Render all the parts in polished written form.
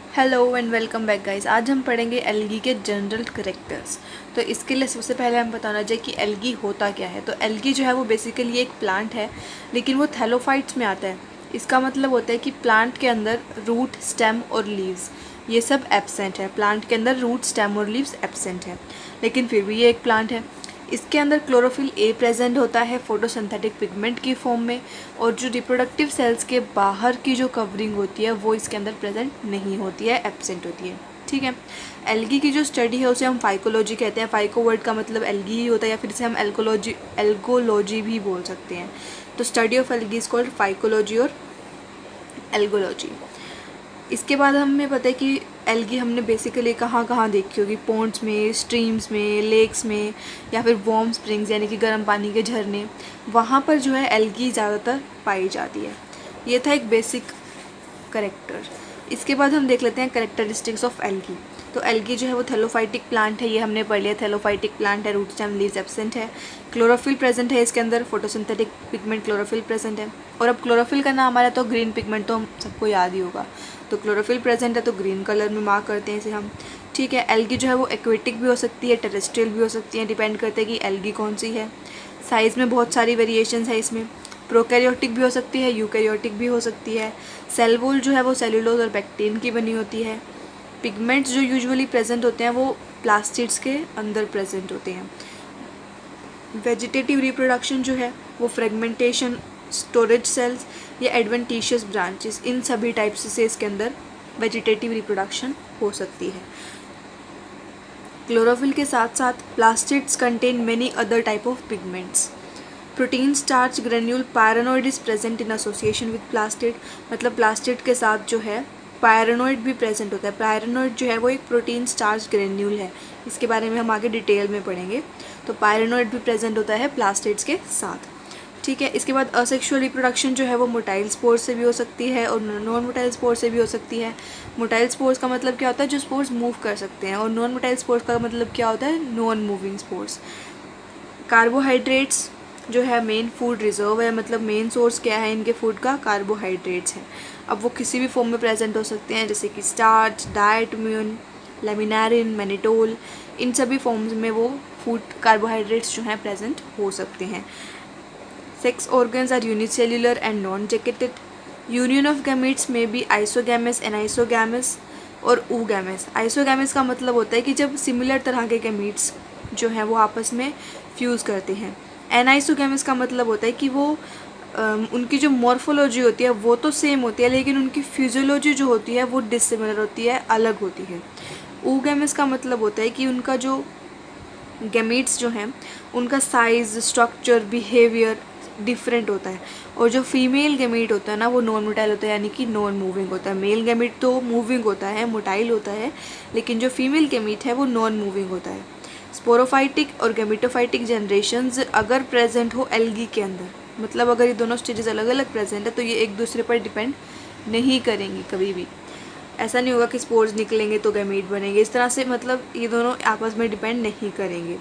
Hello and welcome back guys. आज हम पढ़ेंगे एल्गी के जनरल कैरेक्टर्स। तो इसके लिए सबसे पहले हम बताना चाहिए कि एल्गी होता क्या है। तो एल्गी जो है वो बेसिकली एक प्लांट है, लेकिन वो थैलोफाइट्स में आता है। इसका मतलब होता है कि प्लांट के अंदर रूट, स्टेम और लीव्स ये सब एब्सेंट है। प्लांट के अंदर रूट, स्टेम और लीव्स एब्सेंट है, लेकिन फिर भी ये एक प्लांट है। इसके अंदर क्लोरोफिल ए प्रेजेंट होता है फोटोसिंथेटिक पिगमेंट की फॉर्म में, और जो रिप्रोडक्टिव सेल्स के बाहर की जो कवरिंग होती है वो इसके अंदर प्रेजेंट नहीं होती है, एब्सेंट होती है। ठीक है। एल्गी की जो स्टडी है उसे हम फाइकोलॉजी कहते हैं। फाइको वर्ड का मतलब एल्गी ही होता है, या फिर इसे हम एल्गोलॉजी भी बोल सकते हैं। तो study of algae is called phycology और एल्गोलॉजी। इसके बाद हमें पता है कि एल्गी हमने बेसिकली कहाँ कहाँ देखी होगी, पॉन्ड्स में, स्ट्रीम्स में, लेक्स में, या फिर वार्म स्प्रिंग्स यानी कि गर्म पानी के झरने, वहाँ पर जो है एल्गी ज़्यादातर पाई जाती है। ये था एक बेसिक करेक्टर। इसके बाद हम देख लेते हैं करेक्टरिस्टिक्स ऑफ एल्गी। तो एल्गी जो है वो थैलोफाइटिक प्लांट है, ये हमने पढ़ लिया। थैलोफाइटिक प्लांट है, रूट, स्टेम, लीव्स एब्सेंट है। क्लोरोफिल प्रेजेंट है इसके अंदर, फोटोसिंथेटिक पिगमेंट क्लोरोफिल प्रेजेंट है। और अब क्लोरोफिल का नाम आ रहा है तो ग्रीन पिगमेंट तो हम सबको याद ही होगा। तो क्लोरोफिल प्रेजेंट है तो ग्रीन कलर में मार्क करते हैं इसे हम। ठीक है। एल्गी जो है वो एक्वेटिक भी हो सकती है, टेरेस्ट्रियल भी हो सकती है, डिपेंड करते हैं कि एल्गी कौन सी है। साइज़ में बहुत सारी वेरिएशंस है इसमें। प्रोकैरियोटिक भी हो सकती है, यूकैरियोटिक भी हो सकती है। सेल वॉल जो है वो सेलुलोज और पैक्टीन की बनी होती है। पिगमेंट्स जो यूजुअली प्रेजेंट होते हैं वो प्लास्टिड्स के अंदर प्रेजेंट होते हैं। वेजिटेटिव रिप्रोडक्शन जो है वो फ्रेगमेंटेशन, स्टोरेज सेल्स या एडवेंटिशियस ब्रांचेस, इन सभी टाइप्स से इसके अंदर वेजिटेटिव रिप्रोडक्शन हो सकती है। क्लोरोफिल के साथ साथ plastids contain many other type of pigments. Protein starch granule pyrenoid is present in association with plastid. मतलब प्लास्टिड के साथ जो है पायरानोइड भी प्रेजेंट होता है। पायरानोइड जो है वो एक प्रोटीन स्टार्च ग्रेन्यूल है, इसके बारे में हम आगे डिटेल में पढ़ेंगे। तो पायरानोइड भी प्रेजेंट होता है प्लास्टिड्स के साथ। ठीक है। इसके बाद असेक्सुअल रिप्रोडक्शन जो है वो मोटाइल स्पोर्स से भी हो सकती है और नॉन मोटाइल स्पोर्स से भी हो सकती है। मोटाइल स्पोर्स का मतलब क्या होता है, जो स्पोर्स मूव कर सकते हैं, और नॉन मोटाइल स्पोर्स का मतलब क्या होता है, नॉन मूविंग स्पोर्स। कार्बोहाइड्रेट्स जो है मेन फूड रिजर्व है, मतलब मेन सोर्स क्या है इनके फूड का, कार्बोहाइड्रेट्स है। अब वो किसी भी फॉर्म में प्रेजेंट हो सकते हैं, जैसे कि स्टार्च, डायटम्यून, लेमिनारिन, मैनिटोल, इन सभी फॉर्म्स में वो फूड कार्बोहाइड्रेट्स जो हैं प्रेजेंट हो सकते हैं। Sex organs are unicellular and non jacketed. Union of gametes में भी आइसोगैमस, एनाइसोगैमस और ऊगैमस। आइसोगैमस का मतलब होता है कि जब सिमिलर तरह के गैमेट्स जो हैं वो आपस में फ्यूज़ करते हैं। एनाइसोगैमस का मतलब होता है कि वो उनकी जो मॉर्फोलॉजी होती है वो तो सेम होती है, लेकिन उनकी फिजियोलॉजी जो होती है वो डिसिमिलर होती है, अलग होती है। ऊगैमस का मतलब होता है कि उनका जो गैमेट्स जो हैं उनका साइज़, स्ट्रक्चर, बिहेवियर डिफरेंट होता है। और जो फीमेल गैमेट होता है ना वो नॉन मोटाइल होता है, यानी कि नॉन मूविंग होता है। मेल गैमेट तो मूविंग होता है, मोटाइल होता है, लेकिन जो फीमेल गैमेट है वो नॉन मूविंग होता है। स्पोरोफाइटिक और गैमेटोफाइटिक जनरेशन्स अगर प्रेजेंट हो एल्गी के अंदर, मतलब अगर ये दोनों स्टेजेस अलग अलग प्रेजेंट है तो ये एक दूसरे पर डिपेंड नहीं करेंगी कभी भी। ऐसा नहीं होगा कि स्पोर्स निकलेंगे तो गैमेट बनेंगे, इस तरह से मतलब ये दोनों आपस में डिपेंड नहीं करेंगे।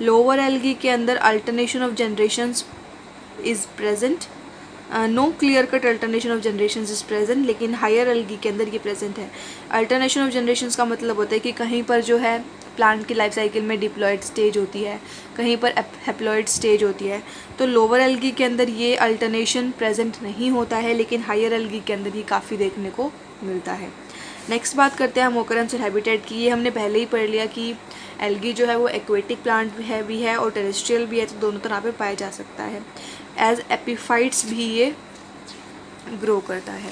लोअर एल्गी के अंदर alternation of generations is present. No clear cut alternation of generation is present, लेकिन हायर एल्गी के अंदर ये प्रेजेंट है। अल्टरनेशन ऑफ जनरेशन का मतलब होता है कि कहीं पर जो है प्लांट की लाइफ साइकिल में डिप्लॉयड स्टेज होती है, कहीं पर हैप्लॉयड स्टेज होती है। तो लोअर एल्गी के अंदर ये अल्टरनेशन प्रेजेंट नहीं होता है, लेकिन हायर एल्गी के अंदर ये काफ़ी देखने को मिलता है। नेक्स्ट बात करते हैं हम ओकरेंस और हैबिटेट की। ये हमने पहले ही पढ़ लिया कि एल्गी जो है वो एक्वेटिक प्लांट भी है और टेरेस्ट्रियल भी है, तो दोनों तरह पे पाया जा सकता है। एज एपिफाइट्स भी ये ग्रो करता है।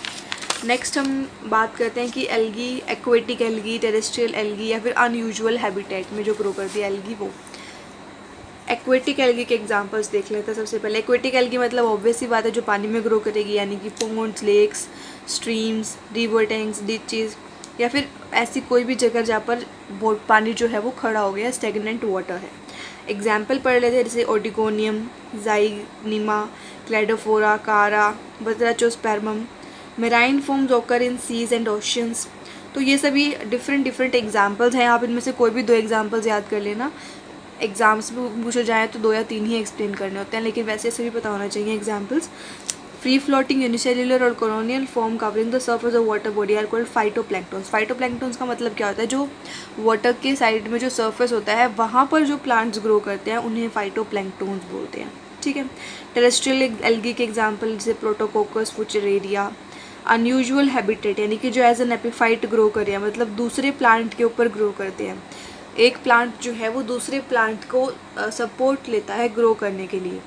नेक्स्ट हम बात करते हैं कि algae, aquatic algae, terrestrial algae या फिर अनयूजुअल हैबिटेट में जो ग्रो करती है एल्गी, वो एक्वेटिक एल्गी के एग्जांपल्स देख लेते हैं। सबसे पहले एक्वेटिक एल्गी मतलब ऑब्वियस ही बात है जो पानी में ग्रो करेगी, यानी कि ponds, lakes, streams, river tanks, ditches, या फिर ऐसी कोई भी जगह जहाँ पर पानी जो है वो खड़ा हो गया, स्टेगनेंट वाटर है। एग्जाम्पल पढ़ लेते हैं, जैसे ओटिकोनियम, zygnema, cladophora, chara, batrachospermum. Marine forms occur in seas and oceans. तो ये सभी डिफरेंट एग्जाम्पल्स हैं। आप इनमें से कोई भी 2 एग्जाम्पल्स याद कर लेना। एग्जाम्स में पूछे जाए तो 2 या 3 ही एक्सप्लेन करने होते हैं, लेकिन वैसे भी पता होना चाहिए एग्जाम्पल्स। फ्री फ्लोटिंग यूनिसेल्युलर और colonial form covering the surface of water body are called phytoplanktons. Phytoplanktons का मतलब क्या होता है, जो वाटर के साइड में जो सर्फेस होता है वहाँ पर जो प्लांट्स ग्रो करते हैं उन्हें फाइटोप्लैंक्टन्स बोलते हैं, ठीक है। टेरेस्ट्रियल एल्गी के एग्जाम्पल जैसे प्रोटोकोकस, फुचरेरिया। अनयूजुअल हैबिटेट यानी कि जो एज एन एपिफाइट ग्रो करे, मतलब दूसरे प्लांट के ऊपर ग्रो करते हैं। एक प्लांट जो है वो दूसरे प्लांट को सपोर्ट लेता है ग्रो करने के लिए,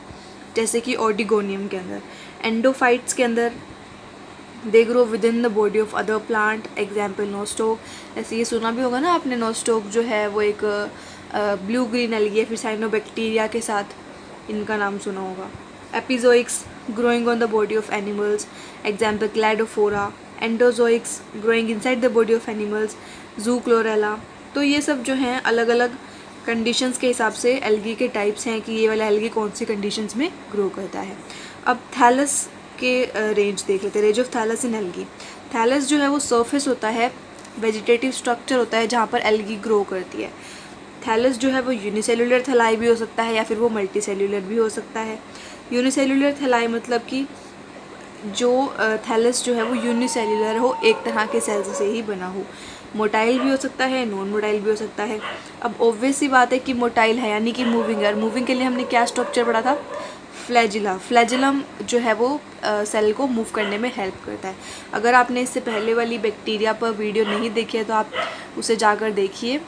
जैसे कि ऑर्डिगोनियम के अंदर। एंडोफाइट्स के अंदर they grow with in the body of other plant, example Nostoc. ऐसे ये सुना भी होगा ना आपने, नोस्टोक जो है वो एक ब्लू ग्रीन एल्गी है, फिर साइनोबैक्टीरिया के साथ इनका नाम सुना होगा। Epizoics growing on the body of animals, example cladophora. Endozoics growing inside the body of animals, zoochlorella. तो ये सब जो हैं अलग अलग कंडीशंस के हिसाब से एल्गी के टाइप्स हैं कि ये वाला एल्गी कौन सी कंडीशंस में ग्रो करता है। अब थैलस के रेंज देख लेते हैं, range of thallus in algae. Thallus जो है वो सरफेस होता है, वेजिटेटिव स्ट्रक्चर होता है जहाँ पर एल्गी ग्रो करती है। थैलस जो है वो यूनिसेल्युलर थैलाई भी हो सकता है या फिर वो मल्टी सेल्युलर भी हो सकता है। यूनिसेल्युलर थैलाई मतलब कि जो थैलस जो है वो यूनिसेल्युलर हो, एक तरह के सेल्स से ही बना हो। मोटाइल भी हो सकता है, नॉन मोटाइल भी हो सकता है। अब ऑब्वियस सी बात है कि मोटाइल है यानी कि मूविंग है, और मूविंग के लिए हमने क्या स्ट्रक्चर पढ़ा था, फ्लैजिला। फ्लैजिलम जो है वो सेल को मूव करने में हेल्प करता है। अगर आपने इससे पहले वाली बैक्टीरिया पर वीडियो नहीं देखी है तो आप उसे जाकर देखिए,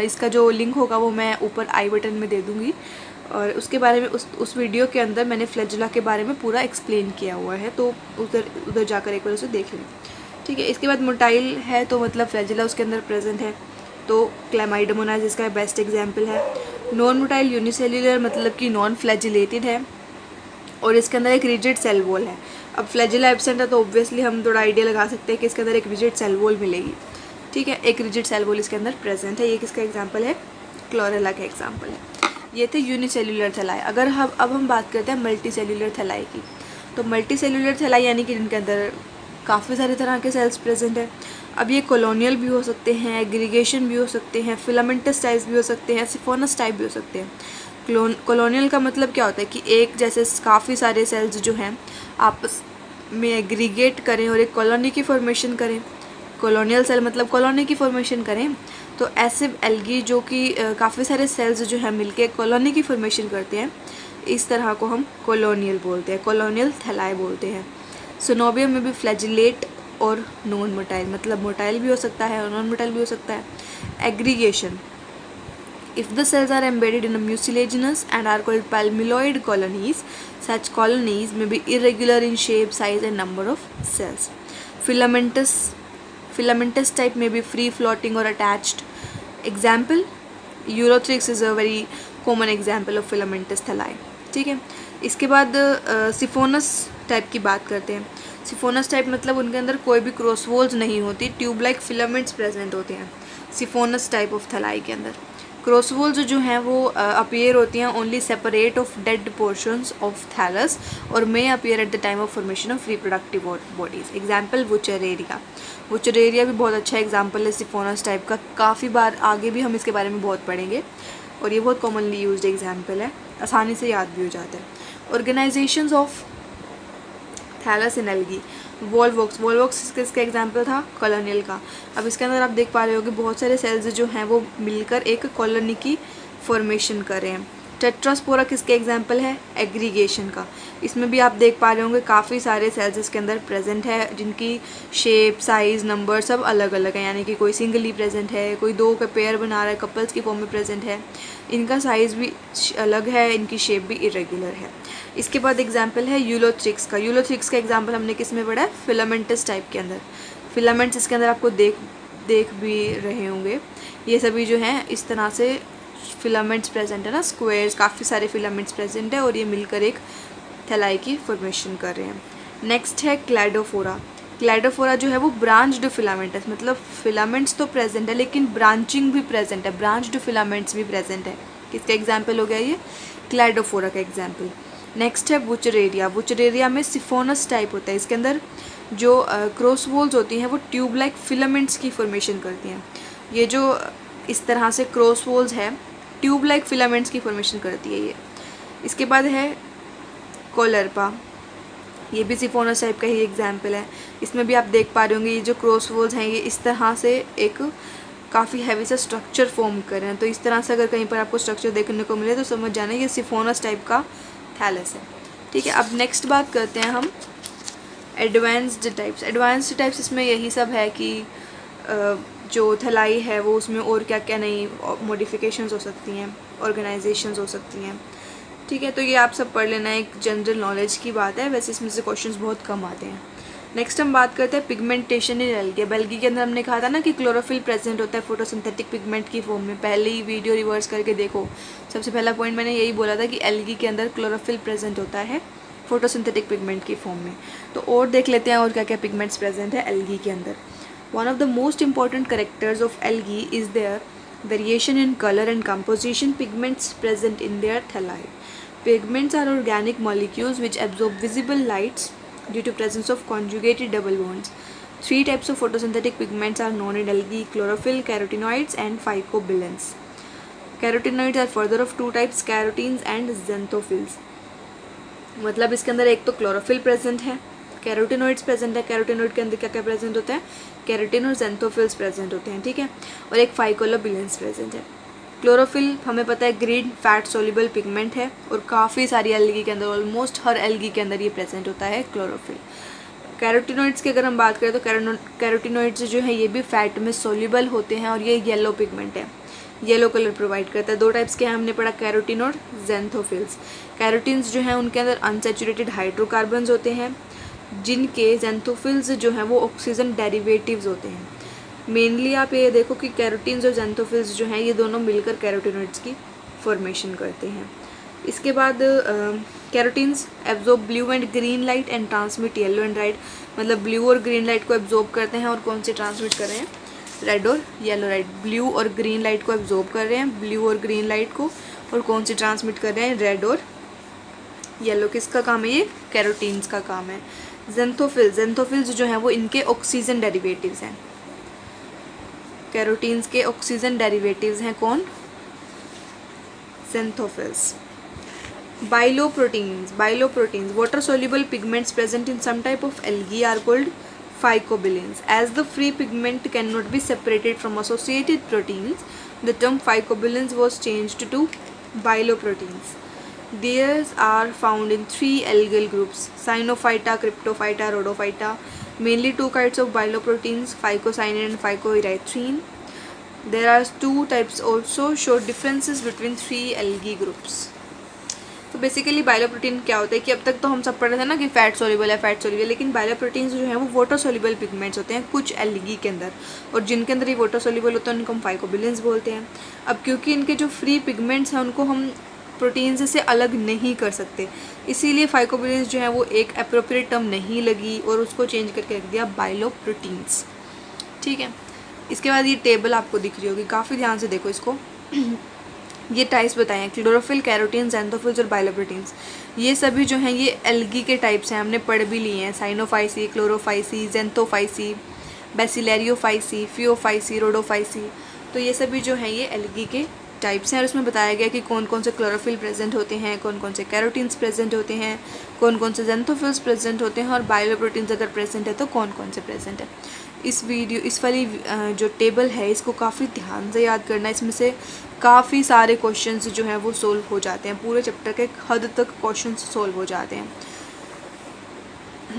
इसका जो लिंक होगा वो मैं ऊपर आई बटन में दे दूँगी, और उसके बारे में उस वीडियो के अंदर मैंने फ्लैजिला के बारे में पूरा एक्सप्लेन किया हुआ है, तो उधर जाकर एक बार उसे देख लें, ठीक है। इसके बाद मोटाइल है तो मतलब फ्लैजिला उसके अंदर प्रेजेंट है, तो क्लैमाइडोमोनास इसका बेस्ट एग्जाम्पल है। नॉन मोटाइल यूनिसेल्युलर मतलब कि नॉन फ्लैजिलेटेड है और इसके अंदर एक रिजिड सेल वॉल है। अब फ्लैजिला एब्सेंट है तो ऑब्वियसली हम थोड़ा आइडिया लगा सकते हैं कि इसके अंदर एक रिजिड सेल वॉल मिलेगी, ठीक है। एक रिजिड सेल वॉल इसके अंदर प्रेजेंट है। ये किसका एग्जाम्पल है, क्लोरेला का एग्जाम्पल है। ये थे यूनिसेल्युलर थैलाई। अगर अब हम बात करते हैं मल्टी सेल्युलर थैलाई की, तो मल्टी सेल्युलर थैलाई यानी कि जिनके अंदर काफ़ी सारे तरह के सेल्स प्रेजेंट है। अब ये कॉलोनियल भी हो सकते हैं, एग्रीगेशन भी हो सकते हैं, फिलामेंटस टाइप्स भी हो सकते हैं, सिफोनस टाइप भी हो सकते हैं। कॉलोनियल का मतलब क्या होता है कि एक जैसे काफ़ी सारे सेल्स जो हैं आपस में एग्रीगेट करें और एक कॉलोनी की फॉर्मेशन करें। कॉलोनियल सेल मतलब कॉलोनी की फॉर्मेशन करें, तो ऐसे एल्गी जो कि काफ़ी सारे सेल्स जो हैं मिलके कॉलोनी की फॉर्मेशन करते हैं, इस तरह को हम कॉलोनियल बोलते हैं, कॉलोनियल थैलाई बोलते हैं। सिनोबियम में भी फ्लैजिलेट और नॉन मोटाइल, मतलब मोटाइल भी हो सकता है और नॉन मोटाइल भी हो सकता है। Aggregation, if the cells are embedded in a mucilaginous and are called palmilloid colonies, such colonies may be irregular in shape, size and number of cells. Filamentous type may be free floating or attached. Example, Urothrix is a very common example of filamentous thalai, ठीक है। इसके बाद सिफोनस type की बात करते हैं। सिफोनस type मतलब उनके अंदर कोई भी क्रॉस वॉल्स नहीं होती, ट्यूब लाइक फिलामेंट्स प्रेजेंट होते हैं सिफोनस टाइप ऑफ थैलाई के अंदर। क्रॉस वॉल्स जो हैं वो अपीयर होती हैं only separate of dead portions of thallus और may appear at the time of formation of reproductive bodies. Example wuchereria. Wuchereria भी बहुत अच्छा एग्जाम्पल है सिफोनस टाइप का, काफ़ी बार आगे भी हम इसके बारे में बहुत पढ़ेंगे और ये बहुत कॉमनली यूज्ड एग्जाम्पल है, आसानी से याद भी हो जाता है। Organisations of thallus in algae. Volvox किसका एग्जाम्पल था, कॉलोनियल का। अब इसके अंदर आप देख पा रहे हो कि बहुत सारे सेल्स जो हैं वो मिलकर एक कॉलोनी की फॉर्मेशन कर रहे हैं। टेट्रास्पोरा किसके एग्जाम्पल है, एग्रीगेशन का। इसमें भी आप देख पा रहे होंगे काफ़ी सारे सेल्स इसके अंदर प्रेजेंट है जिनकी शेप, साइज़, नंबर सब अलग अलग है, यानी कि कोई सिंगली प्रेजेंट है, कोई दो का पेयर बना रहा है, कपल्स की फॉर्म में प्रेजेंट है। इनका साइज़ भी अलग है, इनकी शेप भी इरेगुलर है। इसके बाद एग्जाम्पल है यूलोथ्रिक्स का। यूलोथ्रिक्स का एग्जाम्पल हमने किस में पढ़ा है, फिलामेंटस टाइप के अंदर। फिलामेंट्स इसके अंदर आपको देख भी रहे होंगे, ये सभी जो हैं इस तरह से फिलामेंट्स प्रेजेंट है ना, स्क्वायर्स, काफ़ी सारे फिलामेंट्स प्रेजेंट है और ये मिलकर एक थैलाई की फॉर्मेशन कर रहे हैं। नेक्स्ट है क्लैडोफोरा। क्लैडोफोरा जो है वो ब्रांच्ड फिलामेंट्स, मतलब फिलामेंट्स तो प्रेजेंट है लेकिन ब्रांचिंग भी प्रेजेंट है, ब्रांच्ड फिलामेंट्स भी प्रेजेंट है। किसका एग्जाम्पल हो गया ये, क्लैडोफोरा का एग्जाम्पल। नेक्स्ट है वुचरेरिया। वुचरेरिया में सिफोनस टाइप होता है, इसके अंदर जो क्रॉस वॉल्स होती हैं वो ट्यूब लाइक फिलामेंट्स की फॉर्मेशन करती हैं। ये जो इस तरह से क्रॉस वॉल्स है ट्यूब लाइक फिलामेंट्स की फॉर्मेशन करती है ये। इसके बाद है कोलर्पा। ये भी सिफोनस टाइप का ही एग्जाम्पल है। इसमें भी आप देख पा रहे होंगे ये जो क्रॉस वॉल्स हैं ये इस तरह से एक काफ़ी हैवी सा स्ट्रक्चर फॉर्म कर रहे हैं। तो इस तरह से अगर कहीं पर आपको स्ट्रक्चर देखने को मिले तो समझ जाना ये सिफोनस टाइप का थैलस है। ठीक है, अब नेक्स्ट बात करते हैं हम एडवांस्ड टाइप्स। एडवांस्ड टाइप्स इसमें यही सब है कि जो थैलाई है वो उसमें और क्या क्या नई मॉडिफिकेशंस हो सकती हैं, ऑर्गेनाइजेशंस हो सकती हैं। ठीक है, तो ये आप सब पढ़ लेना, एक जनरल नॉलेज की बात है, वैसे इसमें से क्वेश्चंस बहुत कम आते हैं। नेक्स्ट हम बात करते हैं पिगमेंटेशन इन एल्गी। एल्गी के अंदर हमने कहा था ना कि क्लोरोफिल प्रेजेंट होता है फोटोसिंथेटिक पिगमेंट की फॉर्म में। पहले ही वीडियो रिवर्स करके देखो, सबसे पहला पॉइंट मैंने यही बोला था कि एल्गी के अंदर क्लोरोफिल प्रेजेंट होता है फोटोसिंथेटिक पिगमेंट की फॉर्म में। तो और देख लेते हैं और क्या क्या पिगमेंट्स प्रेजेंट है एल्गी के अंदर। One of the most important characters of algae is their variation in colour and composition pigments present in their thalli. Pigments are organic molecules which absorb visible lights due to presence of conjugated double bonds. 3 types of photosynthetic pigments are known in algae: chlorophyll, carotenoids, and phycobilins. Carotenoids are further of 2 types: carotenes and xanthophylls. मतलब इसके अंदर एक तो chlorophyll present है, carotenoids present है। कैरोटिनोइड के अंदर क्या क्या प्रेजेंट होता है? कैरोटिन और xanthophylls प्रेजेंट होते हैं। ठीक है, और एक फाइकोबिलिन्स प्रेजेंट है। क्लोरोफिल हमें पता है ग्रीन फैट सोल्यूबल पिगमेंट है और काफ़ी सारी एल्गी के अंदर, ऑलमोस्ट हर एल्गी के अंदर ये प्रेजेंट होता है क्लोरोफिल। कैरोटिनोइड्स की अगर हम बात करें तो कैरोटिनोइड्स जो है ये भी फैट में सोल्यूबल होते हैं और ये येलो पिगमेंट है, येलो कलर प्रोवाइड करता है। 2 टाइप्स के हैं हमने पढ़ा, कैरोटिन और xanthophylls। कैरोटीन्स जो हैं उनके अंदर अनसैचुरेटेड हाइड्रोकार्बन्स होते हैं, जिनके xanthophylls जो हैं वो ऑक्सीजन डेरिवेटिव्स होते हैं। मेनली आप ये देखो कि कैरोटीन्स और xanthophylls जो हैं ये दोनों मिलकर कैरोटिनोइड्स की फॉर्मेशन करते हैं। इसके बाद carotenes absorb blue and green light and transmit yellow and red. मतलब ब्लू और ग्रीन लाइट को एब्जॉर्ब करते हैं और कौन से ट्रांसमिट कर रहे हैं? रेड और येलो लाइट। ब्लू और ग्रीन लाइट को एब्जॉर्ब कर रहे हैं, ब्लू और ग्रीन लाइट को, और कौन सी ट्रांसमिट कर रहे हैं? रेड और येलो। किसका काम है ये? कैरोटीन्स का काम है। xanthophylls जो हैं वो इनके ऑक्सीजन डेरिवेटिव्स हैं। कैरोटीन्स के ऑक्सीजन डेरिवेटिव्स हैं कौन? xanthophylls। Biloproteins, water soluble pigments present in some type of algae are called phycobilins. As the free pigment cannot be separated from associated proteins, the term phycobilins was changed to biloproteins. These are found in 3 algal groups: Cyanophyta, Cryptophyta, Rhodophyta. Mainly 2 kinds of biloproteins, phycocyanin and phycoerythrin. There are 2 types also show differences between 3 algae groups. तो basically बायोप्रोटीन क्या होता है कि अब तक तो हम सब पढ़ रहे थे ना कि फैट सोल्यूबल है, लेकिन बायोप्रोटीन्स जो है वो वाटर सोल्यूबल पिगमेंट्स होते हैं कुछ एल्गी के अंदर, और जिनके अंदर ये वाटर सोल्यूबल होते हैं उनको हम फाइकोबिलिन्स बोलते हैं। अब क्योंकि इनके जो फ्री पिगमेंट्स हैं उनको हम प्रोटीन से अलग नहीं कर सकते, इसीलिए फाइकोबिलिन्स जो है वो एक अप्रोप्रिएट टर्म नहीं लगी और उसको चेंज करके रख दिया बायोप्रोटीन्स। ठीक है, इसके बाद ये टेबल आपको दिख रही होगी, काफ़ी ध्यान से देखो इसको। ये टाइप्स बताए हैं, क्लोरोफिल, कैरोटीन, xanthophylls और बायोप्रोटीन्स। ये सभी जो हैं ये एल्गी के टाइप्स हैं, हमने पढ़ भी लिए हैं। Cyanophyceae, chlorophyceae, xanthophysi, bacillariophyceae, phaeophyceae, rhodophyceae. तो ये सभी जो हैं ये एल्गी के टाइप्स हैं और उसमें बताया गया कि कौन कौन से क्लोरोफिल प्रेजेंट होते हैं, कौन कौन से कैरोटीन्स प्रेजेंट होते हैं, कौन कौन से xanthophylls प्रेजेंट होते हैं, और बायोप्रोटीन्स अगर प्रेजेंट है तो कौन कौन से प्रेजेंट है। इस वाली जो टेबल है इसको काफ़ी ध्यान से याद करना है, इसमें से काफ़ी सारे क्वेश्चंस जो हैं वो सोल्व हो जाते हैं, पूरे चैप्टर के हद तक क्वेश्चंस सोल्व हो जाते हैं।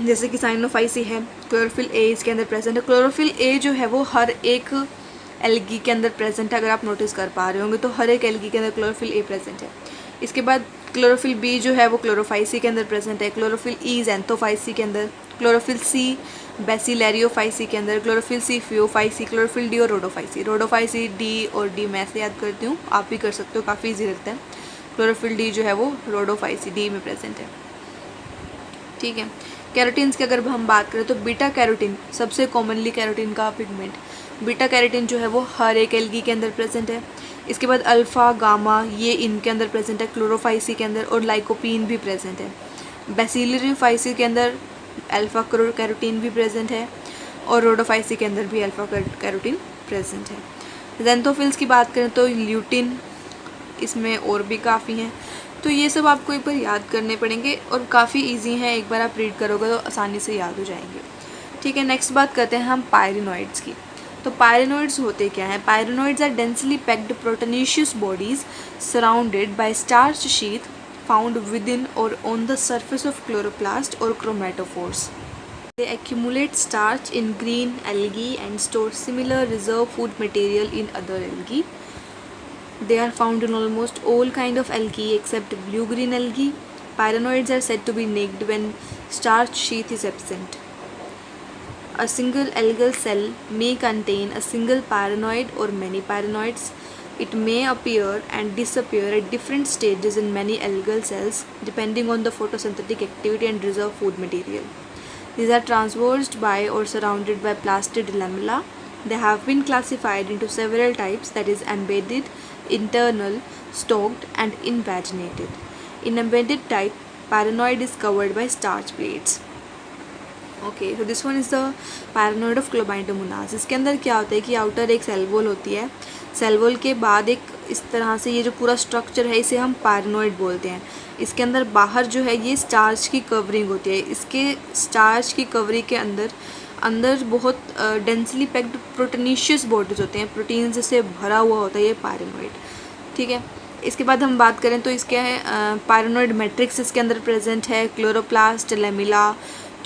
जैसे कि साइनोफाइसी है, क्लोरोफिल ए इसके अंदर प्रेजेंट है। क्लोरोफिल ए जो है वो हर एक एल्गी के अंदर प्रेजेंट है, अगर आप नोटिस कर पा रहे होंगे तो हर एक एल्गी के अंदर क्लोरोफिल ए प्रेजेंट है। इसके बाद क्लोरोफिल बी जो है वो क्लोरोफाइसी के अंदर प्रेजेंट है, क्लोरोफिल ई xanthophysi के अंदर, क्लोरोफिल सी बेसिलेरियोफाइसी के अंदर, chlorophyll c phaeophyceae, chlorophyll d और रोडोफाइसी डी और डी मैं ऐसे याद करती हूँ, आप भी कर सकते हो, काफ़ी ईजी लगता है। क्लोरोफिल डी जो है वो रोडोफाइसी डी में प्रेजेंट है। ठीक है, कैरोटीन्स की अगर हम बात करें तो बीटा कैरोटीन सबसे कॉमनली कैरोटीन का पिगमेंट। बीटा कैरोटीन जो है वो हर एक एल्गी के अंदर प्रेजेंट है। इसके बाद अल्फ़ा, गामा ये इनके अंदर प्रेजेंट है, क्लोरोफाइसी के अंदर, और लाइकोपीन भी प्रेजेंट है। बेसिलेरियोफाइसी के अंदर अल्फ़ा कैरोटीन भी प्रेजेंट है, और रोडोफाइसी के अंदर भी अल्फ़ा कैरोटीन प्रेजेंट है। xanthophylls की बात करें तो ल्यूटिन, इसमें और भी काफ़ी हैं। तो ये सब आपको एक बार याद करने पड़ेंगे और काफ़ी इजी हैं, एक बार आप रीड करोगे तो आसानी से याद हो जाएंगे। ठीक है, नेक्स्ट बात करते हैं हम पायरेनॉइड्स की। तो पायरेनॉइड्स होते क्या हैं? Pyrenoids are densely packed proteinaceous bodies surrounded by starch sheath found with in और on the surface of chloroplast or chromatophores. They accumulate starch in green algae and store similar reserve food material in other algae. They are found in almost all kind of algae except blue-green algae. Pyrenoids are said to be naked when starch sheath is absent. A single algal cell may contain a single pyrenoid or many pyrenoids. It may appear and disappear at different stages in many algal cells depending on the photosynthetic activity and reserve food material. These are transversed by or surrounded by plastid lamella. They have been classified into several types, that is embedded, internal, stalked and invaginated. In embedded type, pyrenoid is covered by starch plates. Okay, so this one is the pyrenoid of chlamydomonas. इसके अंदर क्या होता है कि outer एक cell wall होती है, cell wall के बाद एक इस तरह से ये जो पूरा स्ट्रक्चर है इसे हम पैरानॉइड बोलते हैं। इसके अंदर बाहर जो है ये स्टार्च की कवरिंग होती है। इसके स्टार्च की कवरिंग के अंदर बहुत डेंसली पैक्ड प्रोटीनेशियस बॉडीज होते हैं, प्रोटीन से भरा हुआ होता है ये पैरानॉइड। ठीक है, इसके बाद हम बात करें तो इसके पैरानॉइड मैट्रिक्स इसके अंदर प्रेजेंट है, क्लोरोप्लास्ट, लेमिला,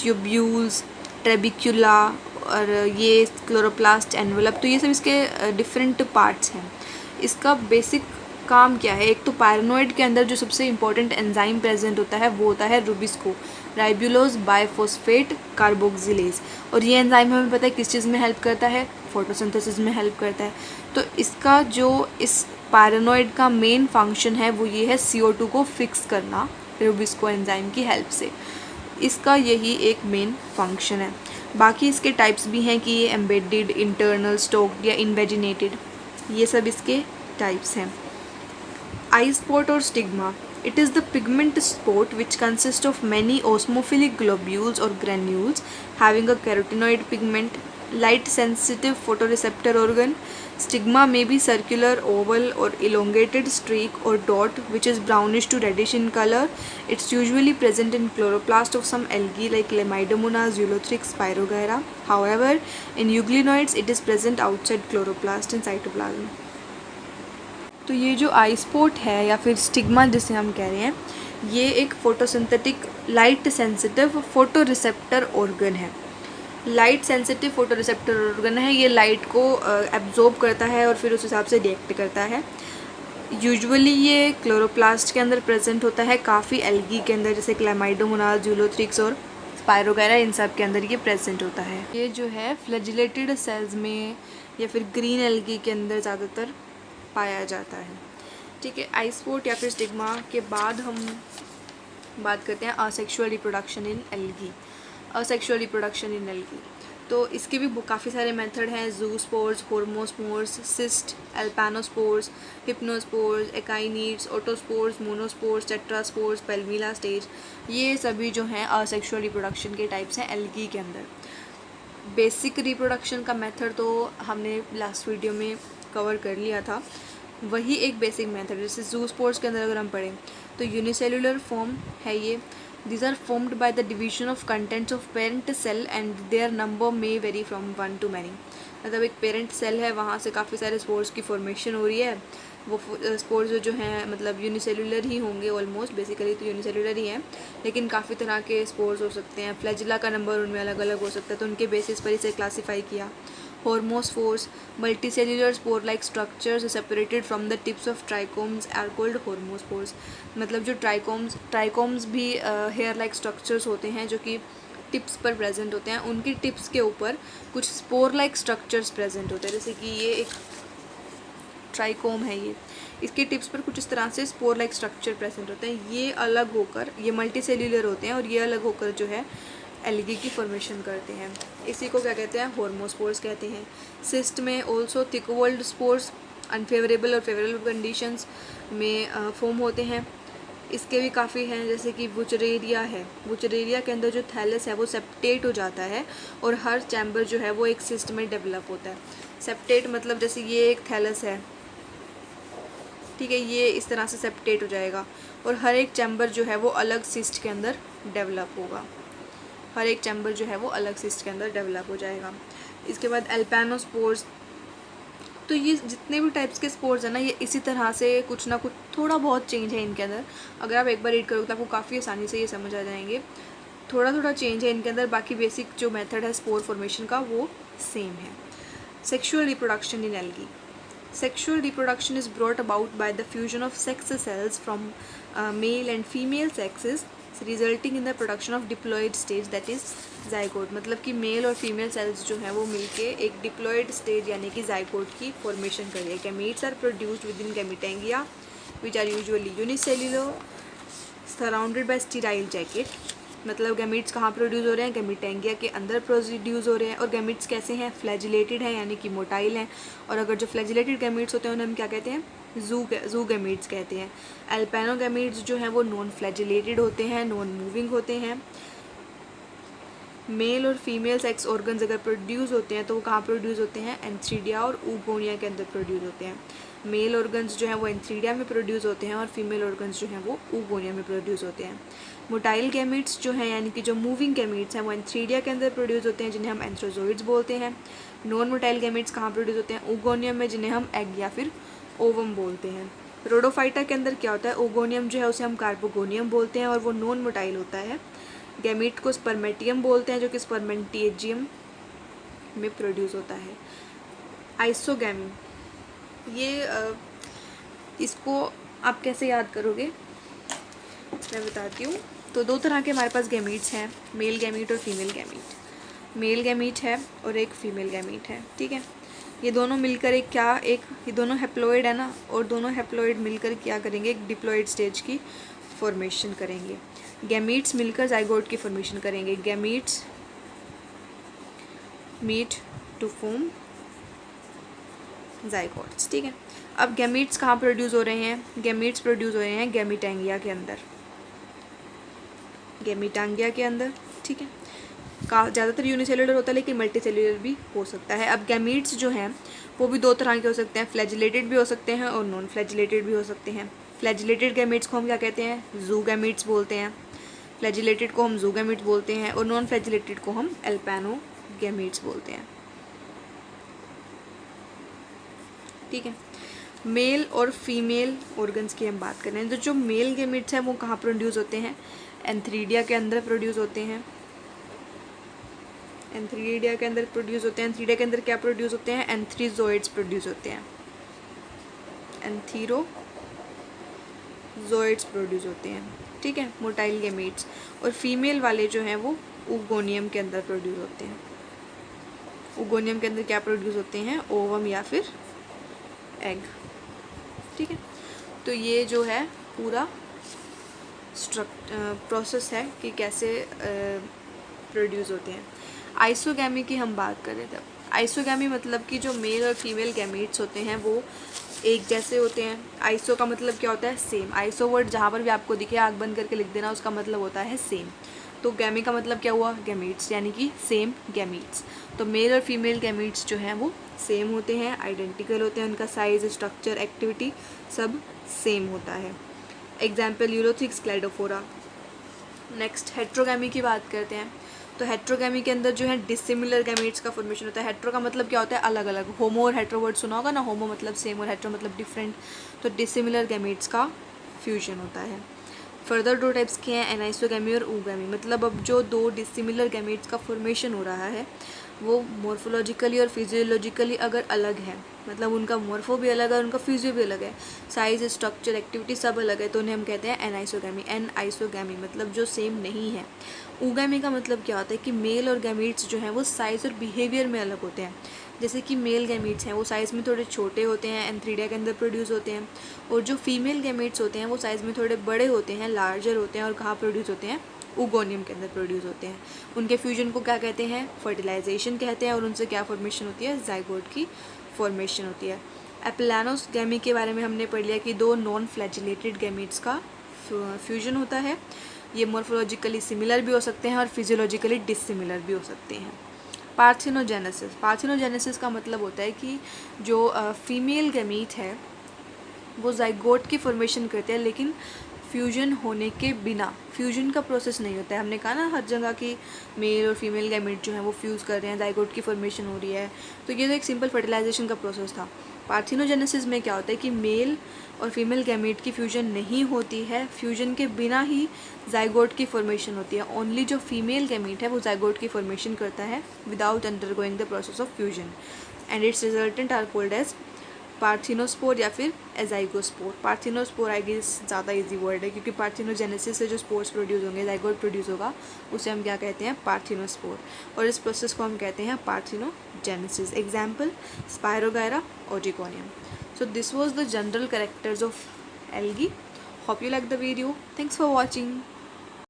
ट्यूब्यूल्स, ट्रेबिक्यूला और ये क्लोरोप्लास्ट एनवेलप। तो ये सब इसके डिफरेंट पार्ट्स हैं। इसका बेसिक काम क्या है? एक तो पैरानॉइड के अंदर जो सबसे इंपॉर्टेंट एंजाइम प्रेजेंट होता है वो होता है रुबिस्को, राइबुलोज बाइफॉस्फेट कार्बोक्सिलेज। और ये एंजाइम हमें पता है किस चीज़ में हेल्प करता है? फोटोसिंथेसिस में हेल्प करता है। तो इसका जो इस पैरानॉइड का मेन फंक्शन है वो ये है CO2 को फिक्स करना रुबिस्को एंजाइम की हेल्प से। इसका यही एक मेन फंक्शन है। बाकी इसके टाइप्स भी हैं कि ये एम्बेडेड, इंटरनल, स्टोक्ड या इन्वेजिनेटेड, ये सब इसके टाइप्स हैं। आई स्पॉट और stigma, it is the pigment spot which consist of many osmophilic globules और granules having a carotenoid pigment, light sensitive photoreceptor organ. Stigma may be circular, oval or elongated streak or dot which is brownish to reddish in color. It's usually present in chloroplast of some algae like Lamidomonas, Ulothrix, Spirogyra. However, in euglenoids it is present outside chloroplast and cytoplasm. तो ये जो आई spot है या फिर stigma जिसे हम कह रहे हैं, ये एक photosynthetic light sensitive photoreceptor organ है। लाइट सेंसिटिव फोटोरिसेप्टर ऑर्गन है, ये लाइट को एब्जॉर्ब करता है और फिर उस हिसाब से रिएक्ट करता है। यूजुअली ये क्लोरोप्लास्ट के अंदर प्रेजेंट होता है, काफ़ी एल्गी के अंदर जैसे क्लैमाइडोमोनास, यूलोथ्रिक्स और स्पायरोगैरा, इन सब के अंदर ये प्रेजेंट होता है। ये जो है फ्लैजिलेटेड सेल्स में या फिर ग्रीन एल्गी के अंदर ज़्यादातर पाया जाता है। ठीक है, आई स्पॉट या फिर स्टिग्मा के बाद हम बात करते हैं asexual reproduction in algae. Asexual reproduction in algae, तो इसके भी काफ़ी सारे मेथड हैं, जूस्पोर्स, होर्मोस्पोर्स, सिस्ट, एल्पानोस्पोर्स, हिप्नोस्पोर्स, एकाइनीड्स, ओटोस्पोर्स, मोनोस्पोर्स, टेट्रास्पोर्स, पेल्मिला स्टेज, ये सभी जो हैं असेक्सुअल रिप्रोडक्शन के टाइप्स हैं एल्गी के अंदर। बेसिक रिप्रोडक्शन का मेथड तो हमने लास्ट वीडियो में कवर कर लिया था, वही एक बेसिक मेथड। जैसे जूस्पोर्स के अंदर अगर हम पढ़ें तो यूनिसेलुलर फॉर्म है ये। These are formed by the division of contents of parent cell and their number may vary from 1 to many. मतलब एक पेरेंट सेल है, वहाँ से काफ़ी सारे स्पोर्स की फॉर्मेशन हो रही है। वो स्पोर्स जो हैं मतलब यूनिसेलुलर ही होंगे ऑलमोस्ट, बेसिकली तो यूनिसेलुलर ही हैं, लेकिन काफ़ी तरह के स्पोर्स हो सकते हैं। फ्लैजिला का नंबर उनमें अलग अलग हो सकता है, तो उनके बेसिस पर इसे क्लासीफाई किया। Hormospores, multicellular spore-like structures separated from the tips of trichomes are called hormospores. मतलब जो ट्राइकोम्स भी हेयर लाइक स्ट्रक्चर्स होते हैं जो कि टिप्स पर प्रेजेंट होते हैं, उनकी टिप्स के ऊपर कुछ स्पोर लाइक स्ट्रक्चर्स प्रेजेंट होते हैं। जैसे कि ये एक ट्राइकोम है, ये इसके टिप्स पर कुछ इस तरह से स्पोर लाइक स्ट्रक्चर प्रेजेंट होते हैं। ये अलग होकर, ये मल्टीसेल्यूलर होते हैं और ये अलग होकर जो है एल्गी की फॉर्मेशन करते हैं। इसी को क्या कहते हैं? होर्मोस्पोर्स कहते हैं। सिस्ट में also thick walled spores unfavourable और फेवरेबल कंडीशंस में फॉर्म होते हैं। इसके भी काफ़ी हैं, जैसे कि बुचरेरिया है। बुचरेरिया के अंदर जो थैलस है वो सेप्टेट हो जाता है और हर चैम्बर जो है वो एक सिस्ट में डेवलप होता है। सेप्टेट मतलब जैसे ये एक थैलस है, ठीक है, ये इस तरह से सेप्टेट हो जाएगा और हर एक चैम्बर जो है वो अलग सिस्ट के अंदर डेवलप होगा, हर एक चैम्बर जो है वो अलग सिस्ट के अंदर डेवलप हो जाएगा। इसके बाद एल्पेनोस्पोर्स, तो ये जितने भी टाइप्स के स्पोर्स हैं ना, ये इसी तरह से कुछ ना कुछ थोड़ा बहुत चेंज है इनके अंदर। अगर आप एक बार रीड करोगे तो आपको काफ़ी आसानी से ये समझ आ जाएंगे। थोड़ा थोड़ा चेंज है इनके अंदर, बाकी बेसिक जो मेथड है स्पोर फॉर्मेशन का वो सेम है। Sexual reproduction in algae. Sexual reproduction is brought about by the fusion of sex cells from male and female sexes, resulting in the production of diploid stage that is zygote। मतलब कि mail और female sales जो हैं वो मिलके एक diploid stage यानी कि zygote की फॉर्मेशन कर रही है। Gametes are produced within gametangia which are usually unicellular surrounded by sterile jacket। मतलब गैमीट्स कहाँ प्रोड्यूस हो रहे हैं, गैमीटेंगिया के अंदर प्रोड्यूस हो रहे हैं। और गैमीट्स कैसे हैं, फ्लैजिलेटेड हैं यानी कि मोटाइल हैं। और अगर जो फ्लैजिलेटेड गैमीट्स होते हैं उन्हें हम क्या कहते हैं, जू गैमीट्स कहते हैं। एल्पेनो गैमीट्स जो हैं वो नॉन फ्लैजिलेटेड होते हैं, नॉन मूविंग होते हैं। मेल और फीमेल सेक्स ऑर्गन्स अगर प्रोड्यूस होते हैं तो वो कहाँ प्रोड्यूस होते हैं, एंथ्रीडिया और ऊगोनिया के अंदर प्रोड्यूस होते हैं। मेल ऑर्गन्स जो हैं वो एंथ्रीडिया में प्रोड्यूस होते हैं और फीमेल ऑर्गन्स जो हैं वो ऊगोनिया में प्रोड्यूस होते हैं। मोटाइल गैमीट्स जो हैं यानी कि जो मूविंग गैमीट्स हैं वो एंथ्रीडिया के अंदर प्रोड्यूस होते हैं जिन्हें हम एंथ्रोजोइड्स बोलते हैं। नॉन मोटाइल गैमीट्स कहाँ प्रोड्यूस होते हैं, ऊगोनियम में, जिन्हें हम एग या फिर ओवम बोलते हैं। रोडोफाइटा के अंदर क्या होता है, ओगोनियम जो है उसे हम कार्बोगोनियम बोलते हैं और वो नॉन मोटाइल होता है। गैमीट को स्पर्मेटियम बोलते हैं जो कि स्पर्मेंटिएजियम में प्रोड्यूस होता है। आइसोगैमी, ये इसको आप कैसे याद करोगे मैं बताती हूँ। तो दो तरह के हमारे पास गैमीट्स हैं, मेल गैमीट और फीमेल गैमीट। मेल गैमीट है और एक फीमेल गैमीट है, ठीक है। ये दोनों मिलकर ये दोनों हैप्लॉइड है ना, और दोनों हैप्लॉइड मिलकर क्या करेंगे, एक डिप्लॉइड स्टेज की फॉर्मेशन करेंगे। गैमीट्स मिलकर जाइगोट की फॉर्मेशन करेंगे। Gametes meet to form zygotes, ठीक है। अब गैमीट्स कहाँ प्रोड्यूस हो रहे हैं, गैमीट्स प्रोड्यूस हो रहे हैं गैमीटेंगिया के अंदर, गैमीटेंगिया के अंदर, ठीक है। ज़्यादातर यूनिसेलुलर होता है लेकिन मल्टी सेलुलर भी हो सकता है। अब गैमीट्स जो हैं वो भी दो तरह के हो सकते हैं, फ्लैजिलेटेड भी हो सकते हैं और नॉन फ्लैजिलेटेड भी हो सकते हैं। फ्लैजिलेटेड गैमीट्स को हम क्या कहते हैं, जू गैमीट्स बोलते हैं। फ्लैजिलेटेड को हम जू गैमीट्स बोलते हैं और नॉन फ्लैजिलेटेड को हम एल्पेनो गैमीट्स बोलते हैं, ठीक है। मेल और फीमेल ऑर्गन्स की हम बात करें तो जो मेल गैमीट्स हैं वो कहाँ प्रोड्यूस होते हैं, एंथ्रीडिया के अंदर प्रोड्यूस होते हैं। एंथ्रीडिया के अंदर प्रोड्यूस होते हैं। एंथ्रीडिया के अंदर क्या प्रोड्यूस होते हैं, एंथ्रीजोइड्स प्रोड्यूस होते हैं, एंथीरोजोइड्स प्रोड्यूस होते हैं, ठीक है, मोटाइल गैमीट्स। और फीमेल वाले जो हैं वो ऊगोनियम के अंदर प्रोड्यूस होते हैं। ऊगोनियम के अंदर क्या प्रोड्यूस होते हैं, ओवम या फिर एग, ठीक है। तो ये जो है पूरा प्रोसेस है कि कैसे प्रोड्यूस होते हैं। आइसोगैमी की हम बात करें तब आइसोगैमी मतलब कि जो मेल और फीमेल गैमीट्स होते हैं वो एक जैसे होते हैं। आइसो का मतलब क्या होता है, सेम। आइसो वर्ड जहाँ पर भी आपको दिखे आँख बंद करके लिख देना, उसका मतलब होता है सेम। तो गैमी का मतलब क्या हुआ, गैमीट्स, यानी कि सेम गैमीट्स। तो मेल और फीमेल गैमीट्स जो हैं वो सेम होते हैं, आइडेंटिकल होते हैं, उनका साइज, स्ट्रक्चर, एक्टिविटी सब सेम होता है। Example ulothrix, cladophora. Next heterogamy की बात करते हैं। तो हेट्रोगैमी के अंदर जो है डिसिमिलर गैमीट्स का फॉर्मेशन होता है। हेट्रो का मतलब क्या होता है, अलग अलग। होमो और हेट्रो वर्ड सुना होगा ना, होमो मतलब सेम और हेट्रो मतलब डिफरेंट। तो डिसिमिलर गैमीट्स का फ्यूजन होता है। फर्दर दो टाइप्स के हैं, एनाइसोगैमी और ऊगैमी। मतलब अब जो दो डिसिमिलर गैमीट्स का फॉर्मेशन हो रहा है वो मॉर्फोलॉजिकली और फिजियोलॉजिकली अगर अलग है, मतलब उनका मॉर्फो भी अलग है, उनका फिजियो भी अलग है, साइज, स्ट्रक्चर, एक्टिविटी सब अलग है, तो उन्हें हम कहते हैं एनाइसोगैमी। आइसोगैमी मतलब जो सेम नहीं है। ऊगैमी का मतलब क्या होता है कि मेल और गैमीट्स जो हैं वो साइज़ और बिहेवियर में अलग होते हैं। जैसे कि मेल गैमीट्स हैं वो साइज़ में थोड़े छोटे होते हैं, एंथ्रीडिया के अंदर प्रोड्यूस होते हैं। और जो फीमेल गैमीट्स होते हैं वो साइज़ में थोड़े बड़े होते हैं, लार्जर होते हैं, और कहाँ प्रोड्यूस होते हैं, ऊगोनियम के अंदर प्रोड्यूस होते हैं। उनके फ्यूजन को क्या कहते हैं, फर्टिलाइजेशन कहते हैं। और उनसे क्या फॉर्मेशन होती है, जाइगोट की फॉर्मेशन होती है। एप्लानोगैमी के बारे में हमने पढ़ लिया कि दो नॉन फ्लैजिलेटेड गैमीट्स का फ्यूजन होता है। ये मॉर्फोलॉजिकली सिमिलर भी हो सकते हैं और फिजियोलॉजिकली डिसिमिलर भी हो सकते हैं। पार्थिनोजेनेसिस का मतलब होता है कि जो फीमेल गैमीट है वो जाइगोट की फॉर्मेशन करते हैं, लेकिन फ्यूजन होने के बिना, फ्यूजन का प्रोसेस नहीं होता है। हमने कहा ना हर जगह की मेल और फीमेल गैमेट जो है वो फ्यूज़ कर रहे हैं, जाइगोट की फॉर्मेशन हो रही है, तो ये तो एक सिंपल फर्टिलाइजेशन का प्रोसेस था। पार्थिनोजेनेसिस में क्या होता है कि मेल और फीमेल गैमेट की फ्यूजन नहीं होती है, फ्यूजन के बिना ही जाइगोट की फॉर्मेशन होती है। ओनली जो फीमेल गैमेट है वो जाइगोट की फॉर्मेशन करता है without undergoing the process of fusion, and its resultant are called as parthenospore या फिर एजाइगोस्पोर। पार्थिनोस्पोर आई गेस ज़्यादा इजी वर्ड है, क्योंकि पार्थिनोजेनेसिस से जो स्पोर्स प्रोड्यूस होंगे, जाइगोट प्रोड्यूस होगा, उसे हम क्या कहते हैं, पार्थिनोस्पोर, और इस प्रोसेस को हम कहते हैं parthenogenesis. Example spirogyra, oedogonium. So this was the general characters of algae. Hope you like the video. Thanks for watching.